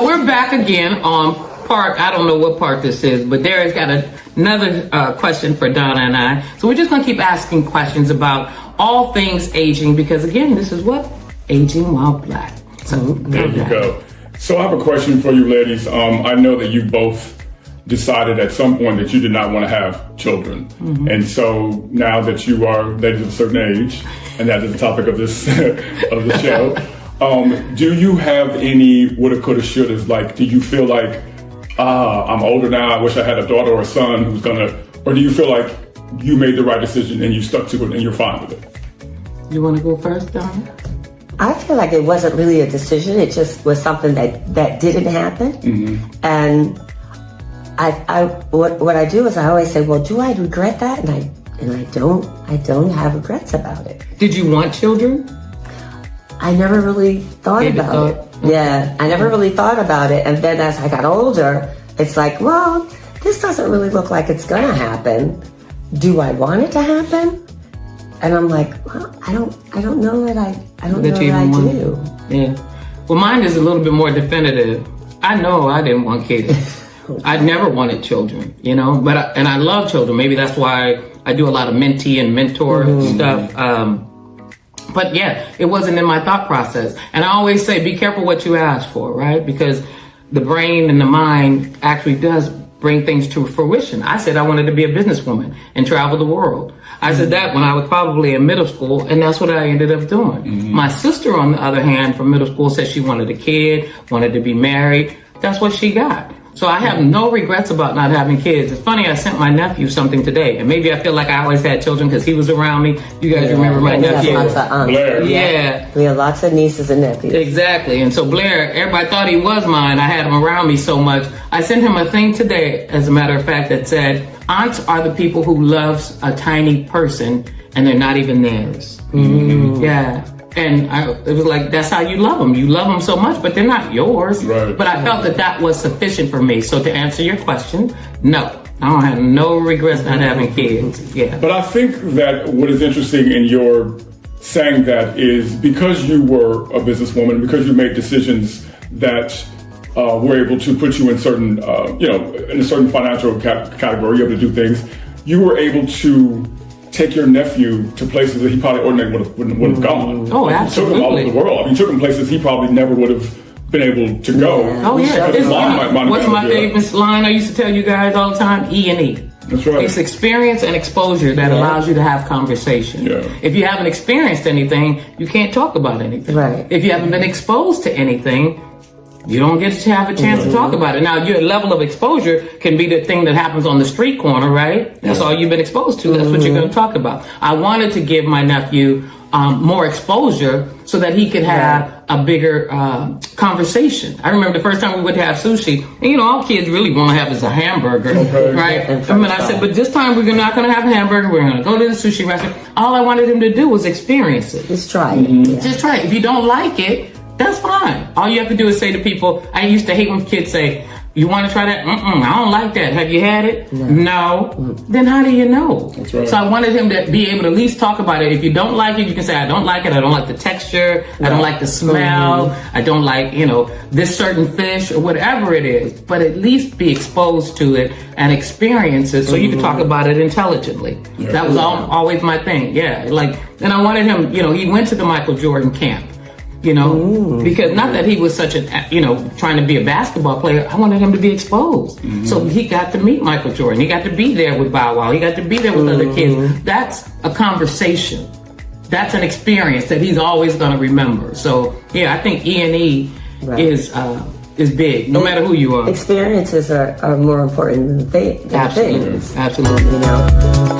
we're back again on part, I don't know what part this is, but Derek's got another question for Donna and I. So we're just going to keep asking questions about all things aging, because again, this is what? Aging while black. So there you go. So I have a question for you ladies. I know that you both decided at some point that you did not want to have children. And so now that you are ladies of a certain age, and that is the topic of this of the show, do you have any woulda, coulda, shouldas? Like, do you feel like, I'm older now, I wish I had a daughter or a son who's gonna, or do you feel like you made the right decision and you stuck to it and you're fine with it? You want to go first, Donna? I feel like it wasn't really a decision. It just was something that didn't happen. And what I do is I always say, well, do I regret that? And I don't have regrets about it. Did you want children? I never really thought about it. Okay. Yeah, I never really thought about it. And then as I got older, it's like, well, this doesn't really look like it's gonna happen. Do I want it to happen? And I'm like, well, I don't know that I do. Yeah. Well, mine is a little bit more definitive. I know I didn't want kids. I never wanted children, you know, and I love children. Maybe that's why I do a lot of mentee and mentor stuff. But yeah, it wasn't in my thought process. And I always say, be careful what you ask for, right? Because the brain and the mind actually does bring things to fruition. I said I wanted to be a businesswoman and travel the world. I said that when I was probably in middle school, and that's what I ended up doing. My sister, on the other hand, from middle school, said she wanted a kid, wanted to be married. That's what she got. So I have no regrets about not having kids. It's funny, I sent my nephew something today, and maybe I feel like I always had children because he was around me. You guys remember my nephew? Blair. Yeah. We have lots of nieces and nephews. Exactly. And so Blair, everybody thought he was mine. I had him around me so much. I sent him a thing today, as a matter of fact, that said, aunts are the people who loves a tiny person and they're not even theirs. Yeah. And it was like, that's how you love them. You love them so much, but they're not yours. Right. But I felt that was sufficient for me. So to answer your question, no. I don't have no regrets not having kids. Yeah. But I think that what is interesting in your saying that is because you were a businesswoman, because you made decisions that were able to put you in certain, in a certain financial category, you're able to do things, you were able to take your nephew to places that he probably ordinarily wouldn't have gone. Oh, absolutely. You took him all over the world. I mean, you took him places he probably never would have been able to go. Oh, yeah. What's my favorite line I used to tell you guys all the time? E&E. That's right. It's experience and exposure that allows you to have conversation. Yeah. If you haven't experienced anything, you can't talk about anything. Right. If you haven't been exposed to anything, you don't get to have a chance to talk about it. Now, your level of exposure can be the thing that happens on the street corner, right? That's all you've been exposed to. That's what you're going to talk about. I wanted to give my nephew more exposure so that he could have a bigger conversation. I remember the first time we went to have sushi, and all kids really want to have is a hamburger, right? I said, but this time we're not going to have a hamburger. We're going to go to the sushi restaurant. All I wanted him to do was experience it. Just try it. Just try it. If you don't like it, that's fine. All you have to do is say to people, I used to hate when kids say, you want to try that? I don't like that. Have you had it? No. Then how do you know? That's right. So I wanted him to be able to at least talk about it. If you don't like it, you can say, I don't like it. I don't like the texture. I don't like the smell. I don't like, this certain fish or whatever it is. But at least be exposed to it and experience it so you can talk about it intelligently. Yeah. That was always my thing. Yeah. And I wanted him, he went to the Michael Jordan camp. Because not that he was such a, trying to be a basketball player. I wanted him to be exposed. So he got to meet Michael Jordan. He got to be there with Bow Wow. He got to be there with other kids. That's a conversation. That's an experience that he's always going to remember. So yeah, I think E&E is big, no matter who you are. Experiences are more important than things. Absolutely.